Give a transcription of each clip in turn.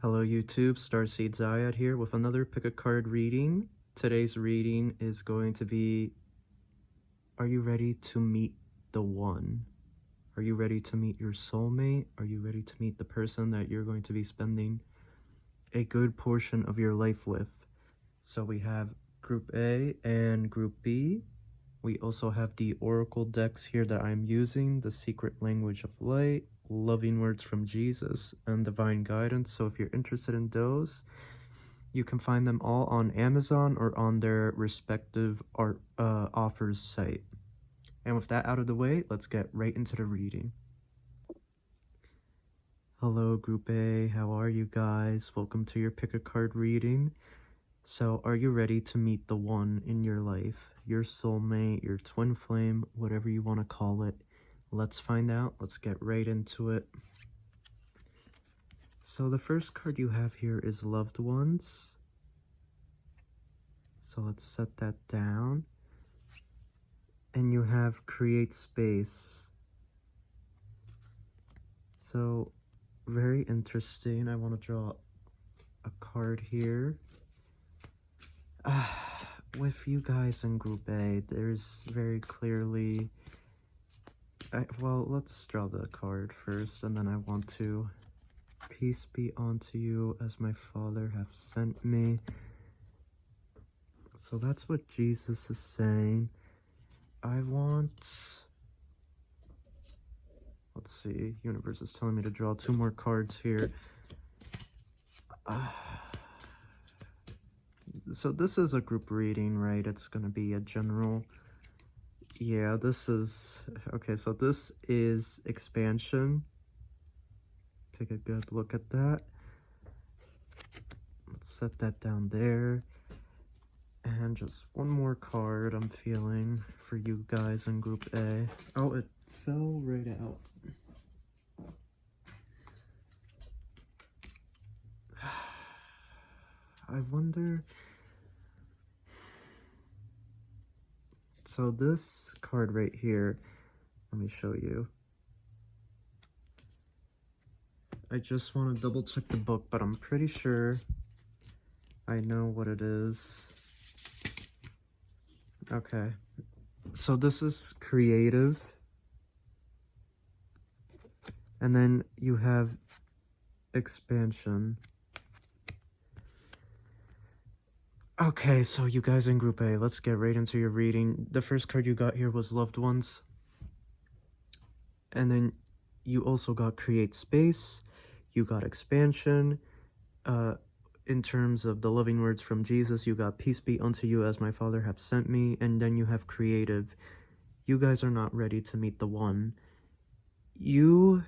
Hello YouTube, Starseed Zayad here with another pick a card reading. Today's reading is going to be, are you ready to meet the one? Are you ready to meet your soulmate? Are you ready to meet the person that you're going to be spending a good portion of your life with? So we have Group A and Group B. We also have the Oracle decks here that I'm using, the Secret Language of Light, Loving Words from Jesus, and Divine Guidance. So if you're interested in those, you can find them all on Amazon or on their respective offers site. And with that out of the way, let's get right into the reading. Hello Group A, how are you guys? Welcome to your pick a card reading. So are you ready to meet the one in your life? Your soulmate, your twin flame, whatever you want to call it. Let's find out. Let's get right into it. So the first card you have here is Loved Ones. So let's set that down. And you have Create Space. So very interesting. I want to draw a card here. With you guys in Group A, there's very clearly... well, let's draw the card first, and then I want to... Peace be unto you as my Father hath sent me. So that's what Jesus is saying. I want... Let's see, universe is telling me to draw 2 more cards here. So this is a group reading, right? It's going to be a general... Yeah, this is... Okay, so this is expansion. Take a good look at that. Let's set that down there. And just one more card I'm feeling for you guys in Group A. Oh, it fell right out. I wonder... So this card right here, let me show you. I just want to double check the book, but I'm pretty sure I know what it is. Okay, so this is creative. And then you have expansion. Okay, so you guys in Group A, let's get right into your reading. The first card you got here was Loved Ones. And then you also got Create Space. You got expansion. In terms of the loving words from Jesus, you got Peace be unto you as my Father hath sent me. And then you have creative. You guys are not ready to meet the one. You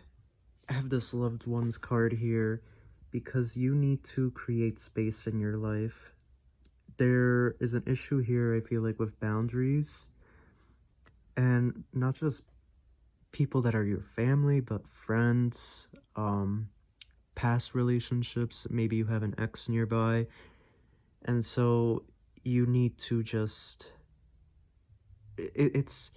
have this Loved Ones card here because you need to create space in your life. There is an issue here, I feel like, with boundaries. And not just people that are your family, but friends, past relationships. Maybe you have an ex nearby. And so you need to just... It's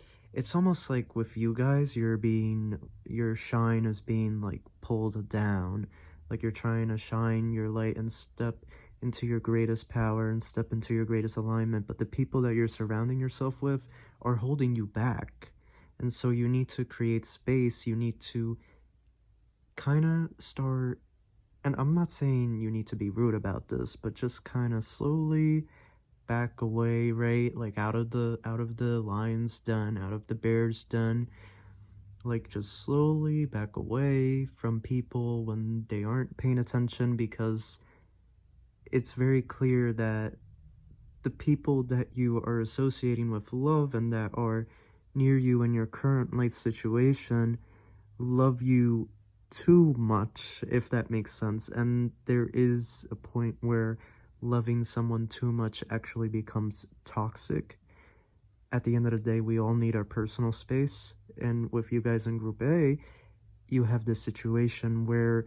almost like with you guys, your shine is being like pulled down. Like you're trying to shine your light and step into your greatest power and step into your greatest alignment, but the people that you're surrounding yourself with are holding you back. And so you need to create space. You need to kind of start, and I'm not saying you need to be rude about this, but just kind of slowly back away, right? Like out of the lion's den, out of the bear's den. Like just slowly back away from people when they aren't paying attention, because it's very clear that the people that you are associating with love and that are near you in your current life situation love you too much, if that makes sense. And there is a point where loving someone too much actually becomes toxic. At the end of the day, we all need our personal space. And with you guys in Group A, you have this situation where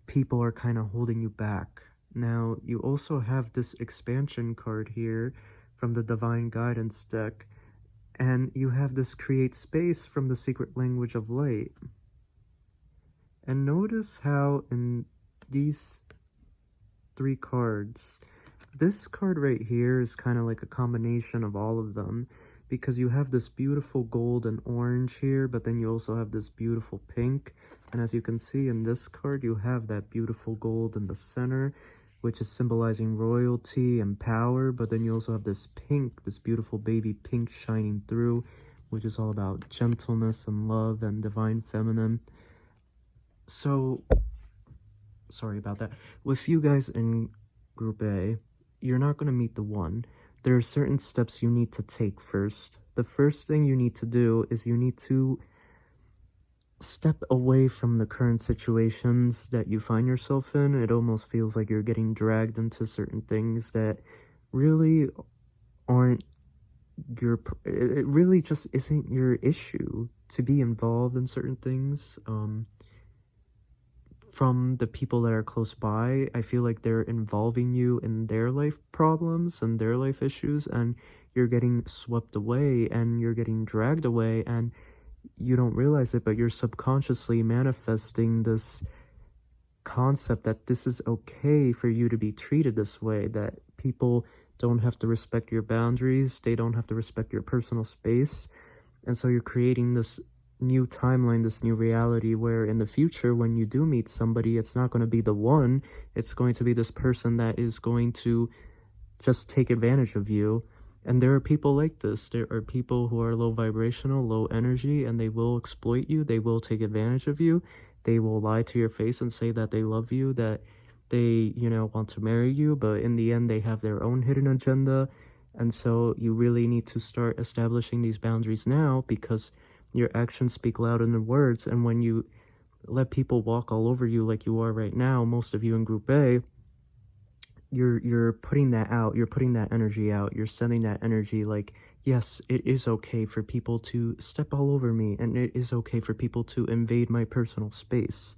people are kind of holding you back. Now, you also have this expansion card here from the Divine Guidance deck, and you have this Create Space from the Secret Language of Light. And notice how in these 3 cards. This card right here is kind of like a combination of all of them, because you have this beautiful gold and orange here, but then you also have this beautiful pink. And as you can see in this card, you have that beautiful gold in the center, which is symbolizing royalty and power. But then you also have this pink, this beautiful baby pink shining through, which is all about gentleness and love and divine feminine. So, sorry about that. With you guys in Group A, you're not going to meet the one. There are certain steps you need to take first. The first thing you need to do is you need to step away from the current situations that you find yourself in. It almost feels like you're getting dragged into certain things that really aren't your... It really just isn't your issue to be involved in certain things. From the people that are close by, I feel like they're involving you in their life problems and their life issues, and you're getting swept away and you're getting dragged away, and you don't realize it, but you're subconsciously manifesting this concept that this is okay for you to be treated this way, that people don't have to respect your boundaries, they don't have to respect your personal space. And so you're creating this new timeline, this new reality where in the future, when you do meet somebody, it's not going to be the one, it's going to be this person that is going to just take advantage of you. And there are people like this. There are people who are low vibrational, low energy, and they will exploit you, they will take advantage of you, they will lie to your face and say that they love you, that they, you know, want to marry you, but in the end they have their own hidden agenda. And so you really need to start establishing these boundaries now, because your actions speak louder than words. And when you let people walk all over you like you are right now, most of you in Group A, you're putting that out, you're putting that energy out, you're sending that energy like, yes, it is okay for people to step all over me, and it is okay for people to invade my personal space.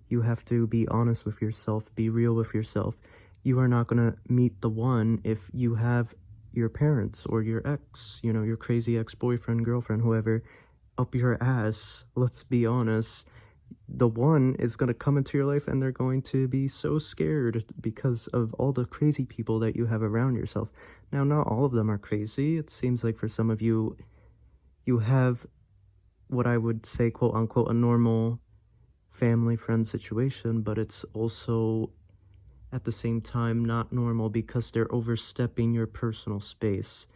You have to be honest with yourself, be real with yourself. You are not going to meet the one if you have your parents or your ex, you know, your crazy ex-boyfriend, girlfriend, whoever, up your ass. Let's be honest. The one is going to come into your life and they're going to be so scared because of all the crazy people that you have around yourself. Now, not all of them are crazy. It seems like for some of you, you have what I would say, quote unquote, a normal family friend situation, but it's also at the same time not normal because they're overstepping your personal space.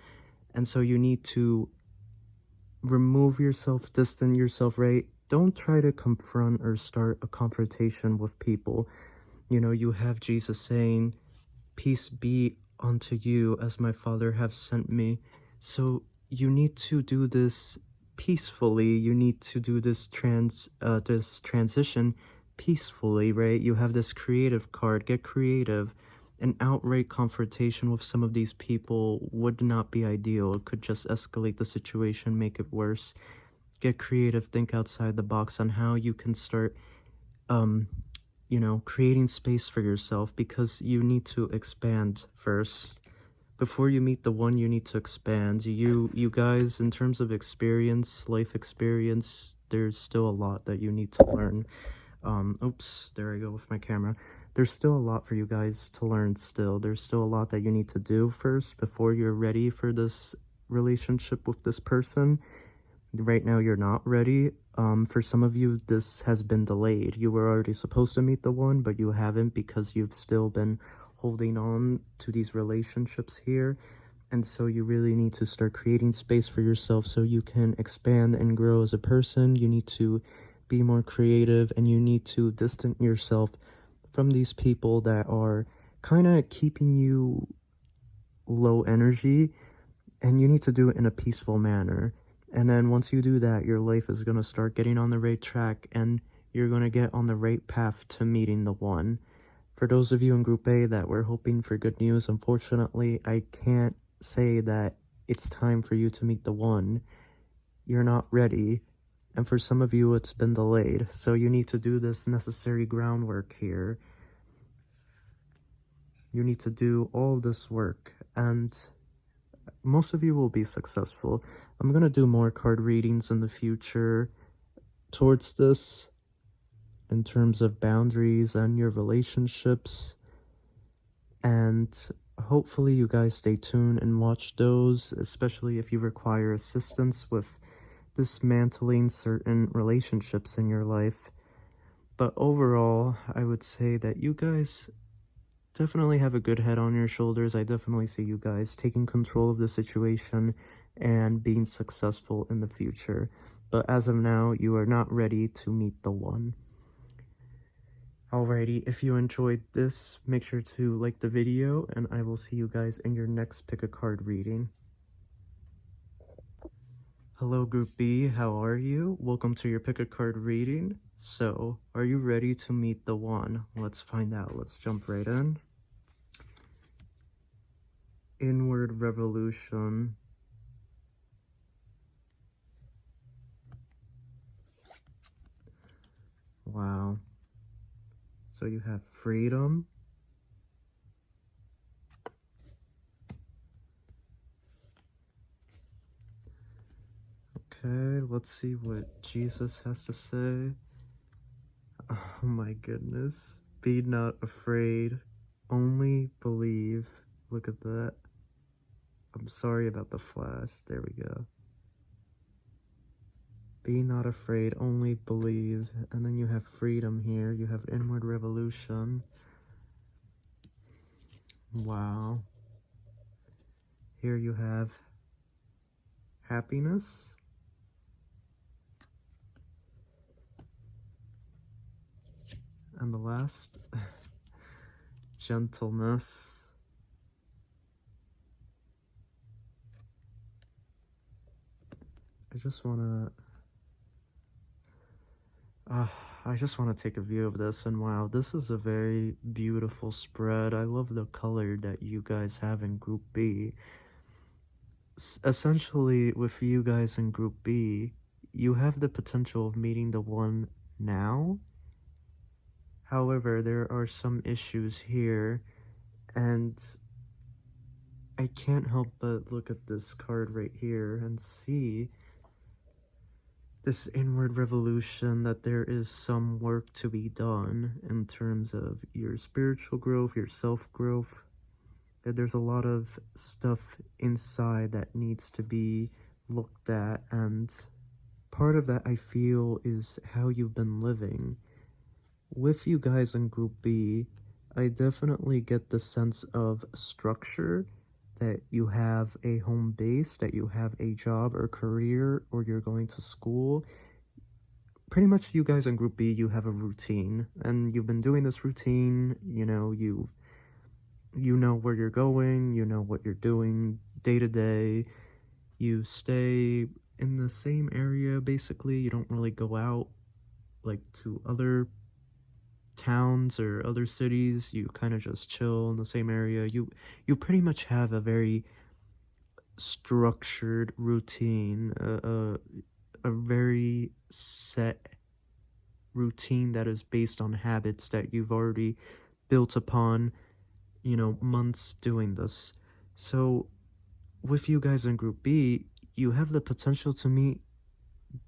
And so you need to remove yourself, distance yourself, right? Don't try to confront or start a confrontation with people. You know, you have Jesus saying, peace be unto you as my Father have sent me. So you need to do this peacefully. You need to do this transition peacefully, right? You have this creative card. Get creative. An outright confrontation with some of these people would not be ideal. It could just escalate the situation, make it worse. Get creative, think outside the box on how you can start, you know, creating space for yourself, because you need to expand first. Before you meet the one, you need to expand. You guys, in terms of experience, life experience, there's still a lot that you need to learn. Oops, there I go with my camera. There's still a lot for you guys to learn still. There's still a lot that you need to do first before you're ready for this relationship with this person. Right now, you're not ready. For some of you, this has been delayed. You were already supposed to meet the one, but you haven't because you've still been holding on to these relationships here. And so you really need to start creating space for yourself so you can expand and grow as a person. You need to be more creative, and you need to distance yourself from these people that are kind of keeping you low energy, and you need to do it in a peaceful manner. And then once you do that, your life is going to start getting on the right track, and you're going to get on the right path to meeting the one. For those of you in Group A that were hoping for good news, unfortunately, I can't say that it's time for you to meet the one. You're not ready. And for some of you, it's been delayed. So you need to do this necessary groundwork here. You need to do all this work, and most of you will be successful. I'm going to do more card readings in the future towards this. in terms of boundaries and your relationships. And hopefully you guys stay tuned and watch those, especially if you require assistance with dismantling certain relationships in your life. But overall, I would say that you guys definitely have a good head on your shoulders. I definitely see you guys taking control of the situation and being successful in the future. But as of now, you are not ready to meet the one. Alrighty, if you enjoyed this, make sure to like the video, and I will see you guys in your next pick a card reading. Hello Group B, how are you? Welcome to your pick a card reading. So, are you ready to meet the one? Let's find out. Let's jump right in. Inward Revolution. Wow. So you have freedom. Okay, let's see what Jesus has to say. Oh my goodness. Be not afraid, only believe. Look at that. I'm sorry about the flash. There we go. Be not afraid, only believe. And then you have freedom here. You have inward revolution. Wow. Here you have happiness. And the last, gentleness. I just want to take a view of this, and wow, this is a very beautiful spread. I love the color that you guys have in Group B. Essentially, with you guys in Group B, you have the potential of meeting the one now. However, there are some issues here, and I can't help but look at this card right here and see this inward revolution, that there is some work to be done in terms of your spiritual growth, your self-growth. There's a lot of stuff inside that needs to be looked at, and part of that I feel is how you've been living. With you guys in Group B, I definitely get the sense of structure, that you have a home base, that you have a job or career, or you're going to school. Pretty much you guys in Group B, you have a routine, and you've been doing this routine, you know where you're going, you know what you're doing day to day. You stay in the same area, basically. You don't really go out like to other towns or other cities. You kind of just chill in the same area. You pretty much have a very structured routine, a very set routine that is based on habits that you've already built upon, months doing this. So with you guys in Group B, you have the potential to meet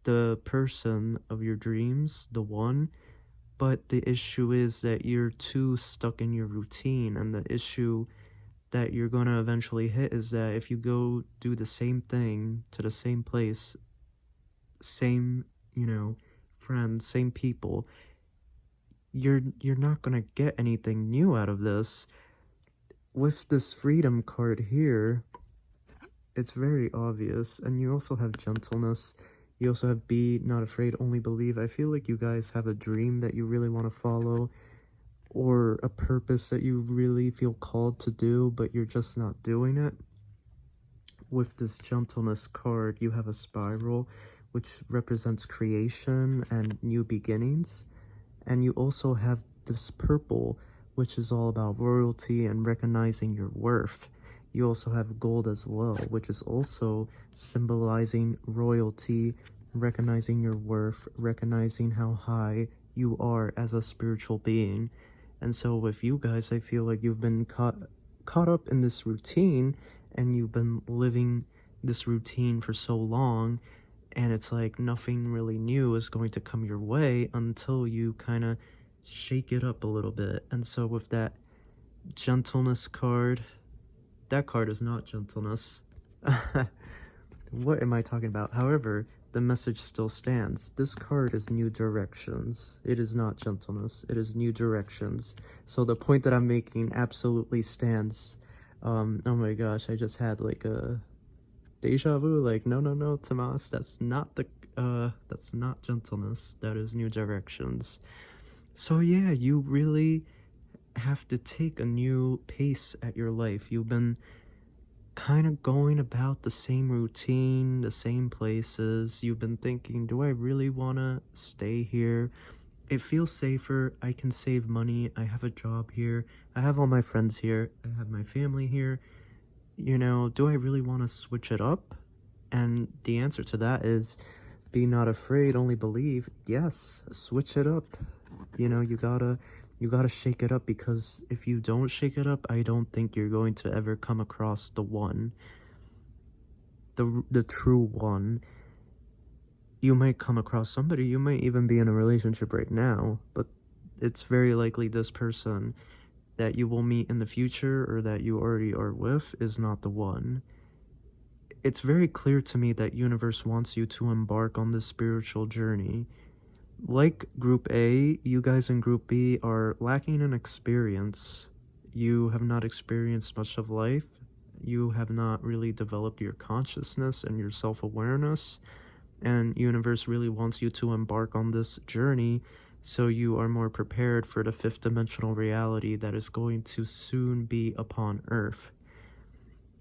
the person of your dreams, the one. But the issue is that you're too stuck in your routine, and the issue that you're going to eventually hit is that if you go do the same thing to the same place, same, friends, same people, you're not going to get anything new out of this. With this freedom card here, it's very obvious. And you also have gentleness. You also have be not afraid, only believe. I feel like you guys have a dream that you really want to follow, or a purpose that you really feel called to do, but you're just not doing it. With this gentleness card, you have a spiral, which represents creation and new beginnings. And you also have this purple, which is all about royalty and recognizing your worth. You also have gold as well, which is also symbolizing royalty, recognizing your worth, recognizing how high you are as a spiritual being. And so with you guys, I feel like you've been caught up in this routine, and you've been living this routine for so long, and it's like nothing really new is going to come your way until you kind of shake it up a little bit. And so with that gentleness card, that card is not gentleness. What am I talking about? However, the message still stands. This card is new directions. It is not gentleness. It is new directions. So the point that I'm making absolutely stands. Oh my gosh, I just had like a deja vu. Like, no, Tomas, that's not gentleness. That is new directions. So yeah, you really have to take a new pace at your life. You've been kind of going about the same routine, the same places. You've been thinking, do I really want to stay here? It feels safer. I can save money. I have a job here. I have all my friends here. I have my family here. You know, do I really want to switch it up? And the answer to that is, be not afraid, only believe. Yes, switch it up. You know, you gotta shake it up, because if you don't shake it up, I don't think you're going to ever come across the one, the true one. You might come across somebody, you might even be in a relationship right now, but it's very likely this person that you will meet in the future or that you already are with is not the one. It's very clear to me that universe wants you to embark on this spiritual journey. Like Group A, you guys in Group B are lacking in experience. You have not experienced much of life. You have not really developed your consciousness and your self-awareness. And universe really wants you to embark on this journey so you are more prepared for the fifth dimensional reality that is going to soon be upon Earth.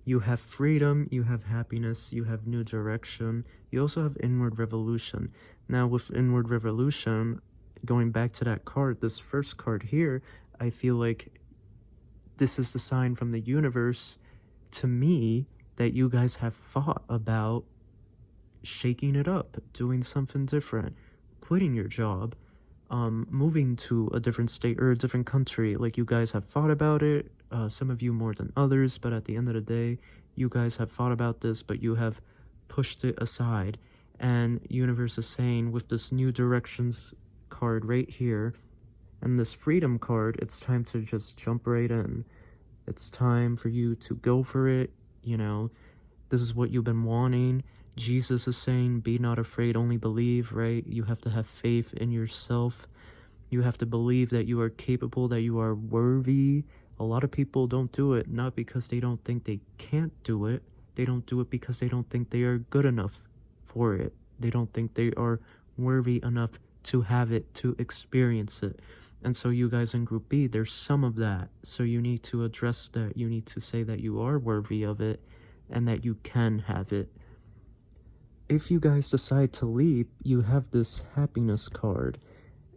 You have freedom, you have happiness, you have new direction. You also have inward revolution. Now with inward revolution, going back to that card, this first card here, I feel like this is the sign from the universe to me that you guys have thought about shaking it up, doing something different, quitting your job, moving to a different state or a different country. Like, you guys have thought about it, some of you more than others, but at the end of the day, you guys have thought about this, but you have pushed it aside. And universe is saying, with this new directions card right here and this freedom card, it's time to just jump right in. It's time for you to go for it. You know, this is what you've been wanting. Jesus is saying, be not afraid, only believe, right? You have to have faith in yourself. You have to believe that you are capable, that you are worthy. A lot of people don't do it, not because they don't think they can't do it. They don't do it because they don't think they are good enough for it. They don't think they are worthy enough to have it, to experience it. And so you guys in Group B, there's some of that. So you need to address that. You need to say that you are worthy of it and that you can have it. If you guys decide to leap, you have this happiness card.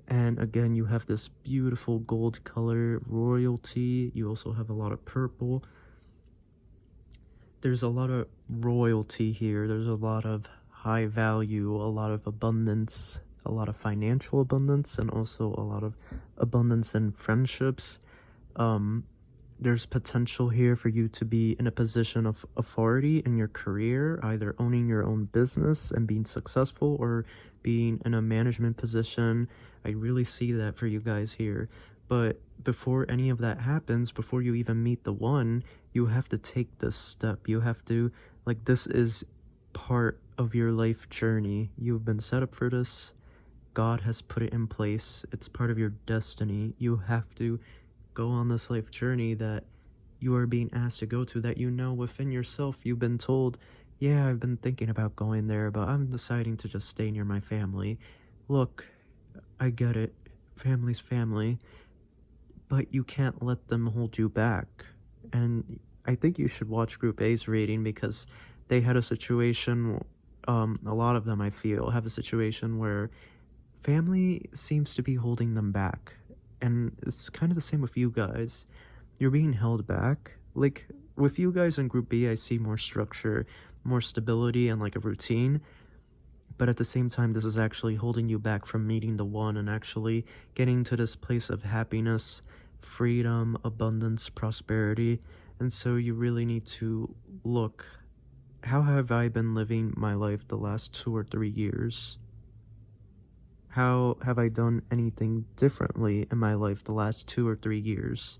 And again, you have this beautiful gold color, royalty. You also have a lot of purple. There's a lot of royalty here. There's a lot of high value, a lot of abundance, a lot of financial abundance, and also a lot of abundance in friendships. There's potential here for you to be in a position of authority in your career, either owning your own business and being successful, or being in a management position. I really see that for you guys here. But before any of that happens, before you even meet the one, you have to take this step. You have to, like, this is part of your life journey. You've been set up for this. God has put it in place. It's part of your destiny. You have to go on this life journey that you are being asked to go to, that you know within yourself you've been told, yeah, I've been thinking about going there, but I'm deciding to just stay near my family. Look, I get it. Family's family. But you can't let them hold you back. And I think you should watch Group A's reading, because they had a situation, a lot of them, I feel, have a situation where family seems to be holding them back. And it's kind of the same with you guys. You're being held back. Like, with you guys in Group B, I see more structure, more stability, and like a routine. But at the same time, this is actually holding you back from meeting the one and actually getting to this place of happiness, freedom, abundance, prosperity. And so you really need to look how have I been living my life the last 2 or 3 years? How have I done anything differently in my life the last 2 or 3 years?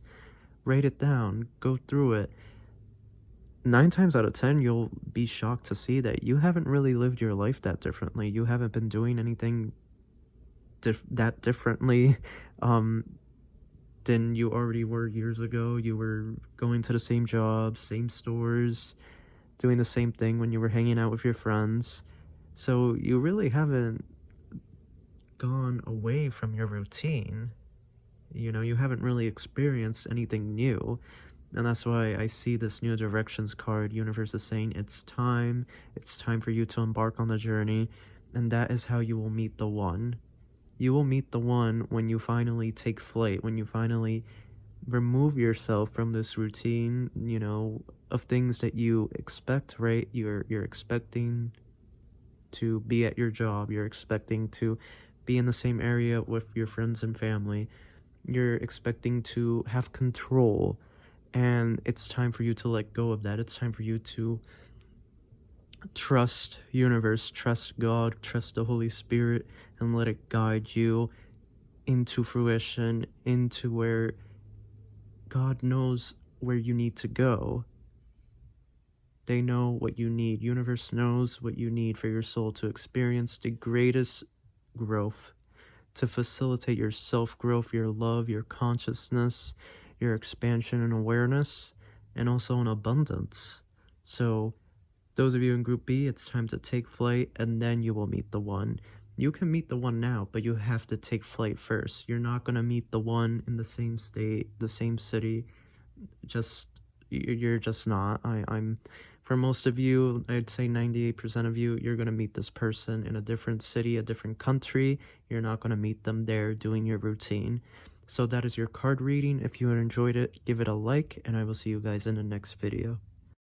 Write it down, go through it. 9 times out of 10, you'll be shocked to see that you haven't really lived your life that differently. You haven't been doing anything that differently um, than you already were years ago. You were going to the same jobs, same stores, doing the same thing when you were hanging out with your friends. So you really haven't gone away from your routine. You know, you haven't really experienced anything new. And that's why I see this new directions card. Universe is saying it's time for you to embark on the journey, and that is how you will meet the one. You will meet the one when you finally take flight, when you finally remove yourself from this routine, you know, of things that you expect, right? You're expecting to be at your job, you're expecting to be in the same area with your friends and family, you're expecting to have control, and it's time for you to let go of that. It's time for you to trust universe, trust God, trust the Holy Spirit, and let it guide you into fruition, into where God knows where you need to go. They know what you need. Universe knows what you need for your soul to experience the greatest growth, to facilitate your self-growth, your love, your consciousness, your expansion and awareness, and also an abundance. So those of you in Group B, it's time to take flight, and then you will meet the one. You can meet the one now, but you have to take flight first. You're not going to meet the one in the same state, the same city. You're just not. I'm for most of you, I'd say 98% of you, you're going to meet this person in a different city, a different country. You're not going to meet them there doing your routine. So that is your card reading. If you enjoyed it, give it a like, and I will see you guys in the next video.